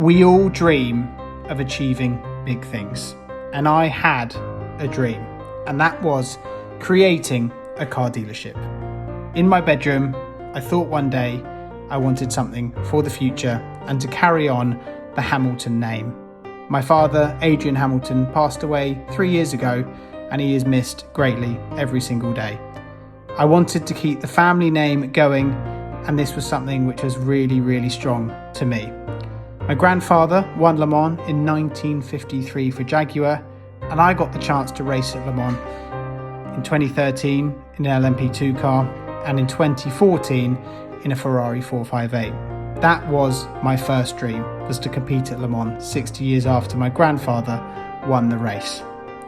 We all dream of achieving big things, and I had a dream, and that was creating a car dealership. In my bedroom, I thought one day I wanted something for the future and to carry on the Hamilton name. My father, Adrian Hamilton, passed away 3 years ago, and he is missed greatly every single day. I wanted to keep the family name going, and this was something which was really strong to me. My grandfather won Le Mans in 1953 for Jaguar, and I got the chance to race at Le Mans in 2013 in an LMP2 car and in 2014 in a Ferrari 458. That was my first dream, was to compete at Le Mans 60 years after my grandfather won the race.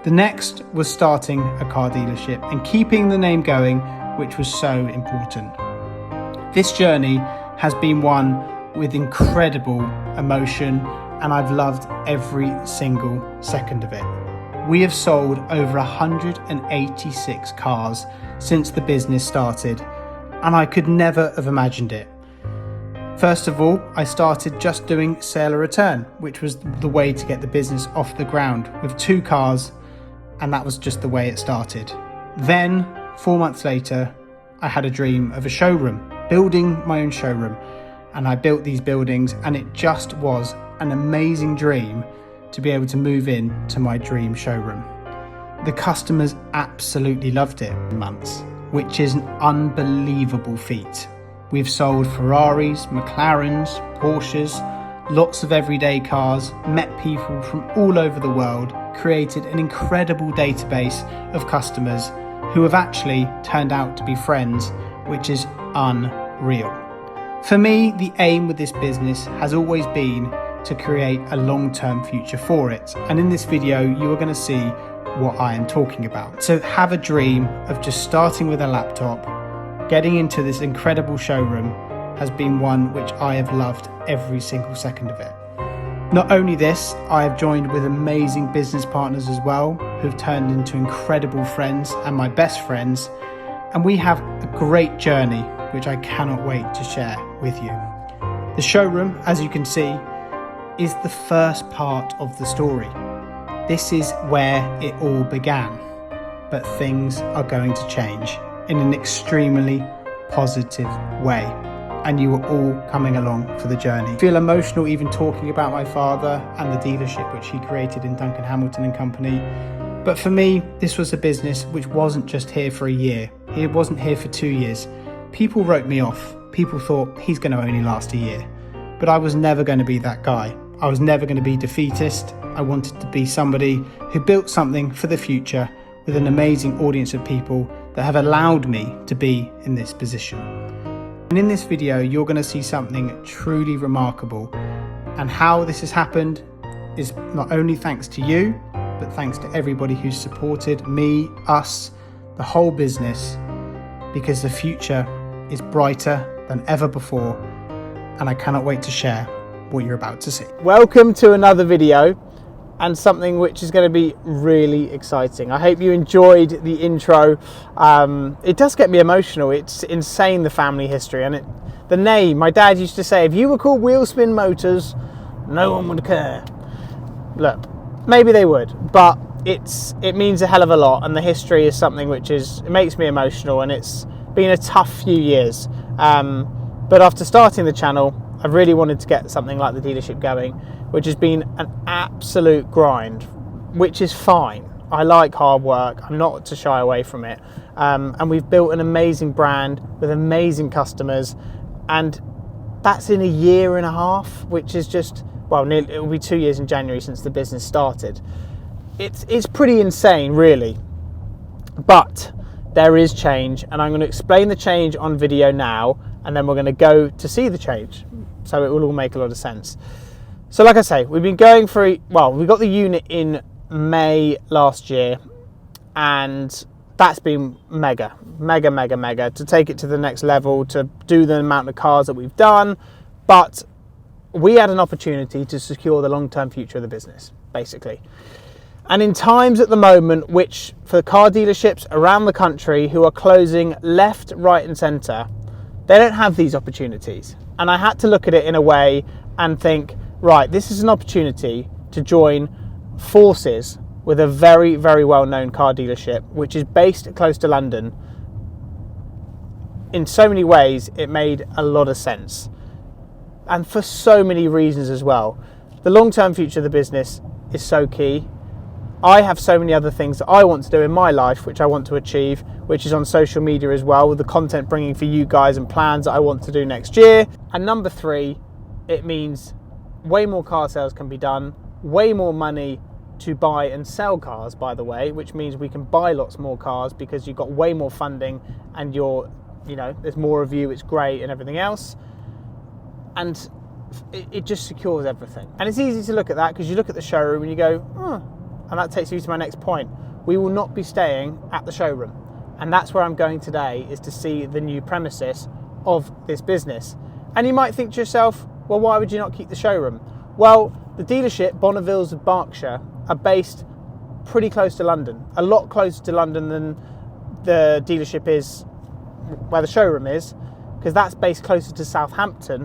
The next was starting a car dealership and keeping the name going, which was so important. This journey has been one with incredible emotion, and I've loved every single second of it. We have sold over 186 cars since the business started, and I could never have imagined it. First of all, I started just doing sale or return, which was the way to get the business off the ground with 2 cars, and that was just the way it started. Then, 4 months later, I had a dream of a showroom, building my own showroom, and I built these buildings, and it just was an amazing dream to be able to move in to my dream showroom. The customers absolutely loved it in months, which is an unbelievable feat. We've sold Ferraris, McLarens, Porsches, lots of everyday cars, met people from all over the world, created an incredible database of customers who have actually turned out to be friends, which is unreal. For me, the aim with this business has always been to create a long-term future for it. And in this video, you are going to see what I am talking about. So have a dream of just starting with a laptop, getting into this incredible showroom has been one which I have loved every single second of it. Not only this, I have joined with amazing business partners as well, who've turned into incredible friends and my best friends. And we have a great journey, which I cannot wait to share with you. The showroom, as you can see, is the first part of the story. This is where it all began, but things are going to change in an extremely positive way, and you are all coming along for the journey. I feel emotional even talking about my father and the dealership which he created in Duncan Hamilton and Company. But for me, this was a business which wasn't just here for a year. It wasn't here for 2 years. People wrote me off. People thought he's going to only last a year. But I was never going to be that guy. I was never going to be defeatist. I wanted to be somebody who built something for the future with an amazing audience of people that have allowed me to be in this position. And in this video, you're going to see something truly remarkable. And how this has happened is not only thanks to you, but thanks to everybody who's supported me, us, the whole business, because the future is brighter than ever before, and I cannot wait to share what you're about to see. Welcome to another video, and something which is going to be really exciting. I hope you enjoyed the intro. It does get me emotional. It's insane, the family history, and the name. My dad used to say, if you were called Wheelspin Motors, no one would care. Look, maybe they would, but it means a hell of a lot, and the history is something which it makes me emotional, and it's been a tough few years. But after starting the channel, I really wanted to get something like the dealership going, which has been an absolute grind, which is fine. I like hard work. I'm not to shy away from it. And we've built an amazing brand with amazing customers, and that's in a year and a half, which is just, well, it will be 2 years in January since the business started. It's pretty insane, really. But there is change, and I'm going to explain the change on video now, and then we're going to go to see the change, so it will all make a lot of sense. So like I say, we've been going for, we got the unit in May last year, and that's been mega to take it to the next level, to do the amount of cars that we've done. But we had an opportunity to secure the long-term future of the business, basically. And in times at the moment, which for car dealerships around the country who are closing left, right and centre, they don't have these opportunities. And I had to look at it in a way and think, right, this is an opportunity to join forces with a very, very well-known car dealership, which is based close to London. In so many ways, it made a lot of sense. And for so many reasons as well. The long-term future of the business is so key. I have so many other things that I want to do in my life, which I want to achieve, which is on social media as well, with the content bringing for you guys and plans that I want to do next year. And number 3, it means way more car sales can be done, way more money to buy and sell cars, by the way, which means we can buy lots more cars because you've got way more funding and there's more of you, it's great and everything else. And it just secures everything. And it's easy to look at that because you look at the showroom and you go, oh, and that takes you to my next point. We will not be staying at the showroom. And that's where I'm going today, is to see the new premises of this business. And you might think to yourself, well, why would you not keep the showroom? Well, the dealership, Bonnevilles of Berkshire, are based pretty close to London. A lot closer to London than the dealership is where the showroom is, because that's based closer to Southampton,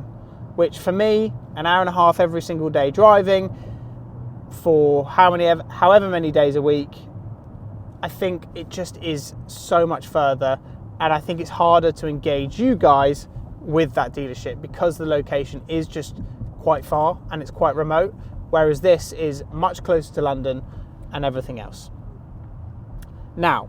which for me, an hour and a half every single day driving for however many days a week, I think it just is so much further, and I think it's harder to engage you guys with that dealership because the location is just quite far and it's quite remote, whereas this is much closer to London and everything else. Now,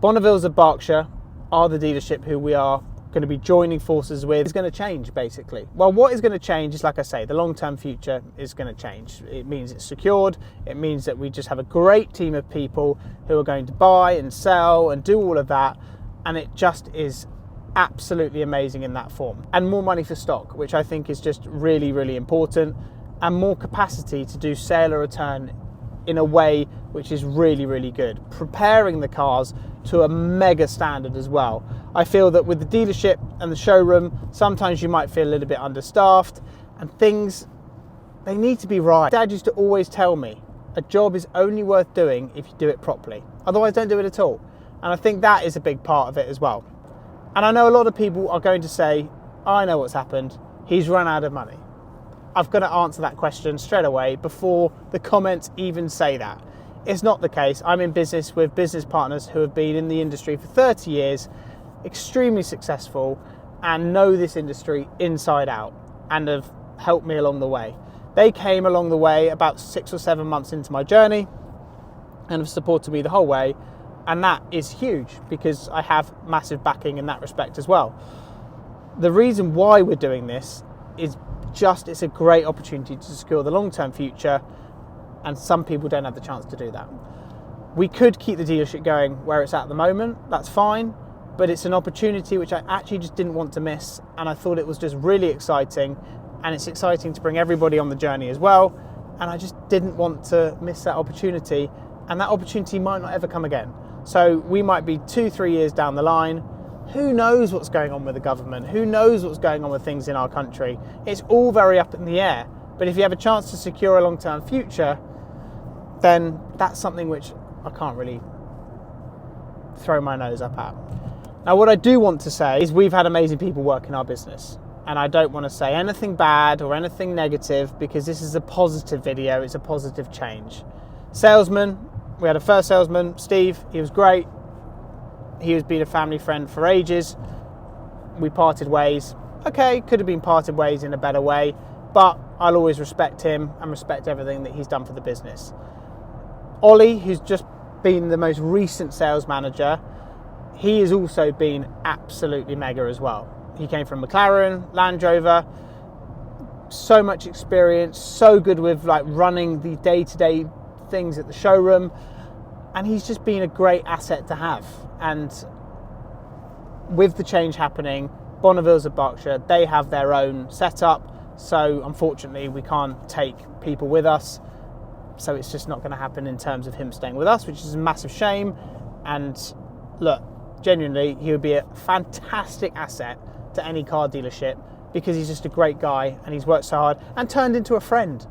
Bonnevilles of Berkshire are the dealership who we are going to be joining forces with. Is going to change, basically. Well, what is going to change is, like I say, the long-term future is going to change. It means it's secured. It means that we just have a great team of people who are going to buy and sell and do all of that, and it just is absolutely amazing in that form. And more money for stock, which I think is just really, really important, and more capacity to do sale or return in a way which is really, really good. Preparing the cars to a mega standard as well. I feel that with the dealership and the showroom, sometimes you might feel a little bit understaffed and things, they need to be right. Dad used to always tell me, a job is only worth doing if you do it properly. Otherwise, don't do it at all. And I think that is a big part of it as well. And I know a lot of people are going to say, I know what's happened. He's run out of money. I've got to answer that question straight away before the comments even say that. It's not the case. I'm in business with business partners who have been in the industry for 30 years, extremely successful, and know this industry inside out and have helped me along the way. They came along the way about 6 or 7 months into my journey and have supported me the whole way. And that is huge because I have massive backing in that respect as well. The reason why we're doing this is just, it's a great opportunity to secure the long-term future, and some people don't have the chance to do that. We could keep the dealership going where it's at the moment, that's fine, but it's an opportunity which I actually just didn't want to miss, and I thought it was just really exciting, and it's exciting to bring everybody on the journey as well, and I just didn't want to miss that opportunity, and that opportunity might not ever come again. So we might be 2-3 years down the line. Who knows what's going on with the government? Who knows what's going on with things in our country? It's all very up in the air. But if you have a chance to secure a long-term future, then that's something which I can't really throw my nose up at. Now, what I do want to say is we've had amazing people work in our business. And I don't want to say anything bad or anything negative because this is a positive video. It's a positive change. Salesman, we had a first salesman, Steve. He was great. He has been a family friend for ages. We parted ways. Okay, could have been parted ways in a better way, but I'll always respect him and respect everything that he's done for the business. Ollie, who's just been the most recent sales manager, he has also been absolutely mega as well. He came from McLaren, Land Rover, so much experience, so good with like running the day-to-day things at the showroom, and he's just been a great asset to have. And with the change happening, Bonnevilles of Berkshire, they have their own setup, so unfortunately we can't take people with us, so it's just not going to happen in terms of him staying with us, which is a massive shame. And look, genuinely, he would be a fantastic asset to any car dealership because he's just a great guy and he's worked so hard and turned into a friend.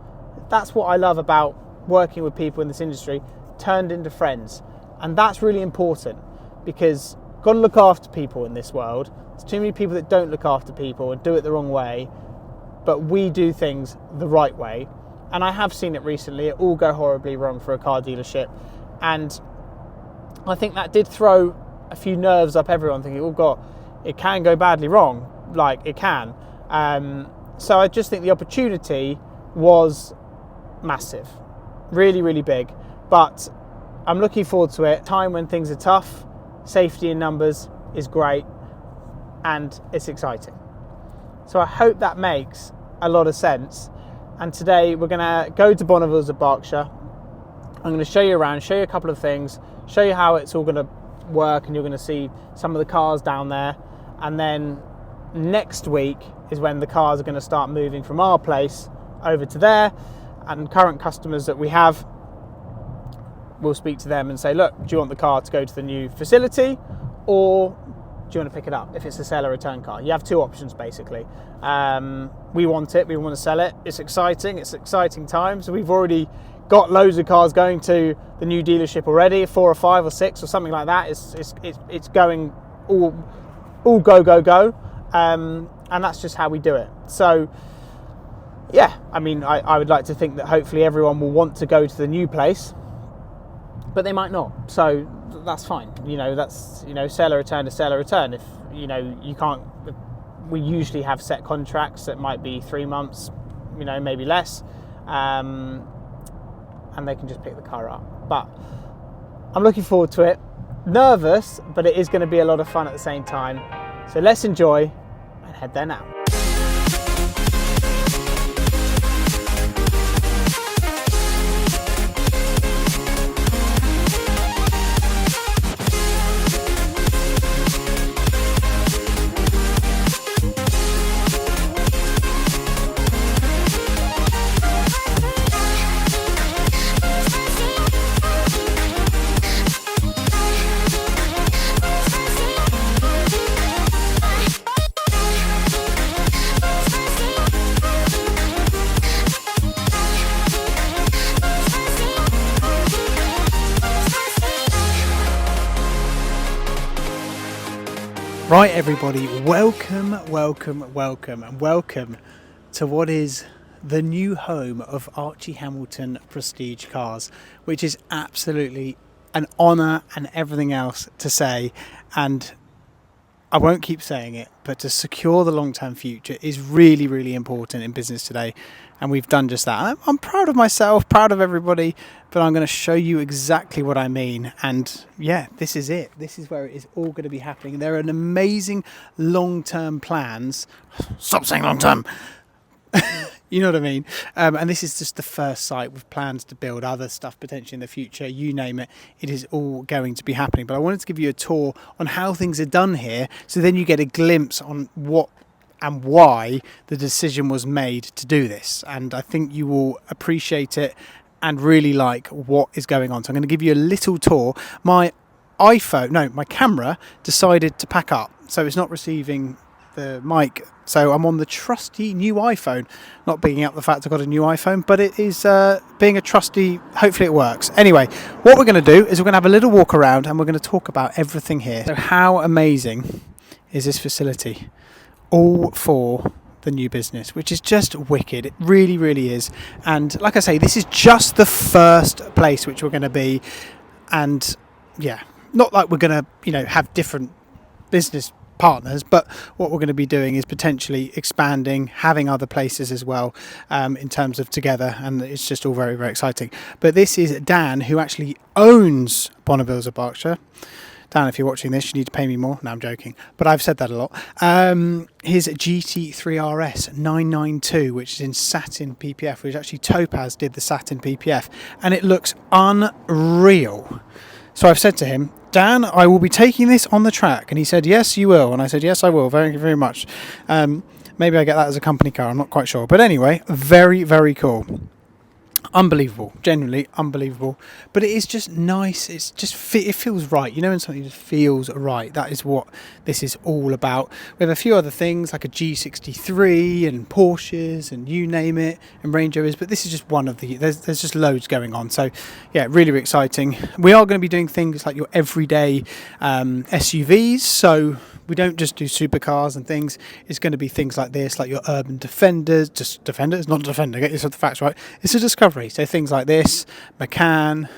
That's what I love about working with people in this industry, turned into friends. And that's really important because you've got to look after people in this world. There's too many people that don't look after people and do it the wrong way. but we do things the right way. And I have seen it recently. It all go horribly wrong for a car dealership. And I think that did throw a few nerves up everyone, thinking, oh God, it can go badly wrong. Like, it can. So I just think the opportunity was massive. Really, really big. But I'm looking forward to it. Time when things are tough, safety in numbers is great, and it's exciting. So I hope that makes a lot of sense. And today we're going to go to Bonneville's at Berkshire. I'm going to show you around, show you a couple of things, show you how it's all going to work, and you're going to see some of the cars down there. And then next week is when the cars are going to start moving from our place over to there. And current customers that we have, we'll speak to them and say, look, do you want the car to go to the new facility, or do you want to pick it up if it's a sell or return car? You have two options basically. We want it, we want to sell it. It's exciting times. We've already got loads of cars going to the new dealership already, 4 or 5 or 6 or something like that. It's going all go. And that's just how we do it. So yeah, I mean, I would like to think that hopefully everyone will want to go to the new place, but they might not. So that's fine. That's, seller return to seller return. If, you can't, we usually have set contracts that might be 3 months, maybe less. And they can just pick the car up. But I'm looking forward to it. Nervous, but it is going to be a lot of fun at the same time. So let's enjoy and head there now. Right, everybody, welcome to what is the new home of Archie Hamilton Prestige Cars, which is absolutely an honour and everything else to say. And I won't keep saying it, but to secure the long-term future is really, really important in business today. And we've done just that. I'm proud of myself, proud of everybody, but I'm going to show you exactly what I mean. And yeah, this is it. This is where it is all going to be happening. There are an amazing long-term plans. Stop saying long-term. You know what I mean? And this is just the first site with plans to build other stuff potentially in the future. You name it, it is all going to be happening. But I wanted to give you a tour on how things are done here, so then you get a glimpse on what and why the decision was made to do this. And I think you will appreciate it and really like what is going on. So I'm going to give you a little tour. My camera decided to pack up, so it's not receiving the mic. So I'm on the trusty new iPhone, not bigging up the fact I've got a new iPhone, but it is being a trusty, hopefully it works. Anyway, what we're going to do is we're going to have a little walk around and we're going to talk about everything here. So how amazing is this facility? All for the new business, which is just wicked. It really, really is. And like I say, this is just the first place which we're going to be. And yeah, not like we're going to, have different business partners, but what we're going to be doing is potentially expanding, having other places as well, in terms of together, and it's just all very, very exciting. But this is Dan, who actually owns Bonneville's of Berkshire. Dan, if you're watching this, you need to pay me more. No, I'm joking, but I've said that a lot. His GT3 RS 992, which is in satin PPF, which actually Topaz did the satin PPF, and it looks unreal. So I've said to him, Dan, I will be taking this on the track. And he said, yes, you will. And I said, yes, I will. Very, very much. Maybe I get that as a company car. I'm not quite sure. But anyway, very, very cool. Unbelievable. Genuinely unbelievable. But it is just nice. It's just it feels right. When something just feels right. That is what this is all about. We have a few other things like a G63 and Porsches and you name it, and Range Rovers. But this is just one of the. There's just loads going on. So yeah, really, really exciting. We are going to be doing things like your everyday SUVs. So we don't just do supercars and things. It's going to be things like this, like your urban Defenders, just Defenders, not Defender, get yourself the facts right. It's a Discovery, so things like this, Macan,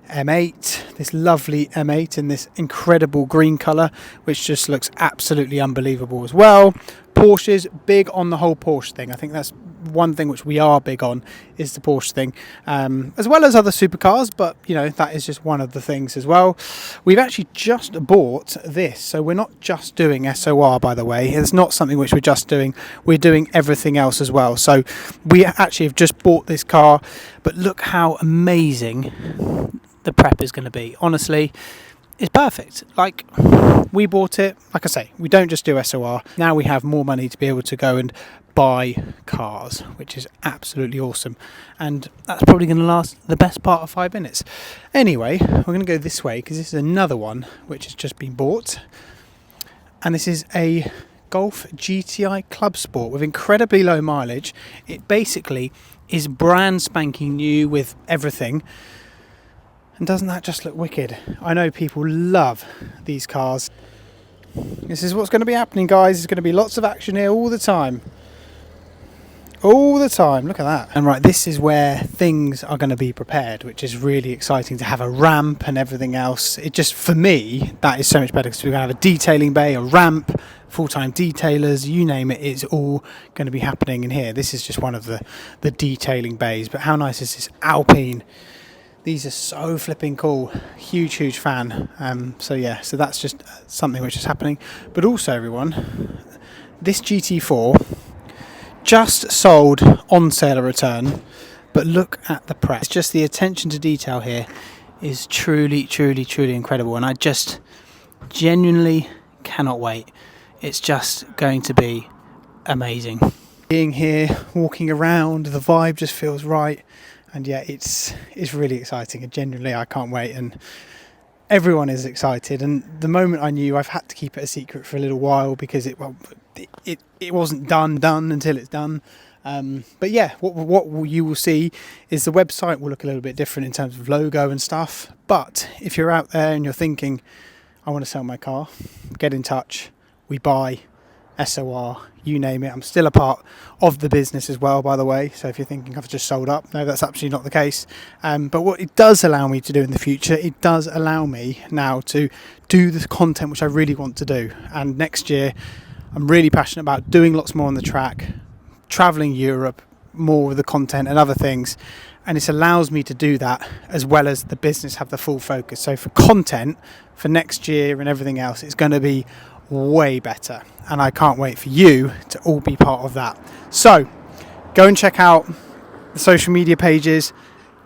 M8, this lovely M8 in this incredible green colour, which just looks absolutely unbelievable as well. Porsches, big on the whole Porsche thing. I think that's one thing which we are big on, is the Porsche thing, as well as other supercars, but you know, that is just one of the things as well. We've actually just bought this, so we're not just doing SOR, by the way. It's not something which we're just doing, we're doing everything else as well. So we actually have just bought this car, but look how amazing the prep is going to be. Honestly, it's perfect. Like, we bought it, like I say, we don't just do SOR. Now we have more money to be able to go and buy cars, which is absolutely awesome. And that's probably going to last the best part of 5 minutes. Anyway, we're going to go this way because this is another one which has just been bought. And this is a Golf GTI Club Sport with incredibly low mileage. It basically is brand spanking new with everything. And doesn't that just look wicked? I know people love these cars. This is what's going to be happening, guys. There's going to be lots of action here all the time. All the time. Look at that. And right, this is where things are going to be prepared, which is really exciting, to have a ramp and everything else. It just, for me, that is so much better, because we're going to have a detailing bay, a ramp, full-time detailers, you name it. It's all going to be happening in here. This is just one of the detailing bays. But how nice is this Alpine? These are so flipping cool. Huge fan. So yeah, so that's just something which is happening. But also, everyone, this GT4 just sold on sale or return, but look at the press. Just the attention to detail here is truly incredible, and I just genuinely cannot wait. It's just going to be amazing. Being here, walking around, the vibe just feels right. And yeah, it's really exciting, and genuinely I can't wait, and everyone is excited. And the moment I knew, I've had to keep it a secret for a little while, because it wasn't done until it's done. But yeah, what you will see is the website will look a little bit different in terms of logo and stuff. But if you're out there and you're thinking, I want to sell my car, get in touch. We buy, SOR, you name it. I'm still a part of the business as well, by the way. So if you're thinking I've just sold up, no, that's absolutely not the case. But what it does allow me to do in the future, it does allow me now to do the content which I really want to do. And next year, I'm really passionate about doing lots more on the track, traveling Europe, more with the content and other things. And it allows me to do that, as well as the business have the full focus. So for content for next year and everything else, it's going to be way better, and I can't wait for you to all be part of that. So go and check out the social media pages,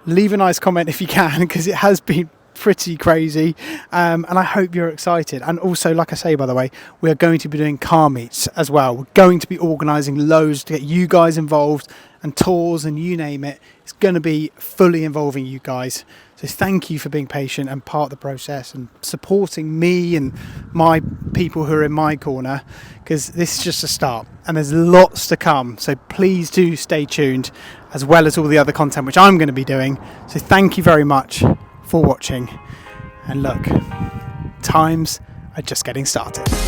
leave a nice comment if you can, because it has been pretty crazy, and I hope you're excited. And also, like I say, by the way, we are going to be doing car meets as well. We're going to be organising loads to get you guys involved, and tours, and you name it. It's going to be fully involving you guys. So thank you for being patient and part of the process, and supporting me and my people who are in my corner, because this is just a start and there's lots to come. So please do stay tuned, as well as all the other content which I'm going to be doing. So thank you very much for watching, and look, times are just getting started.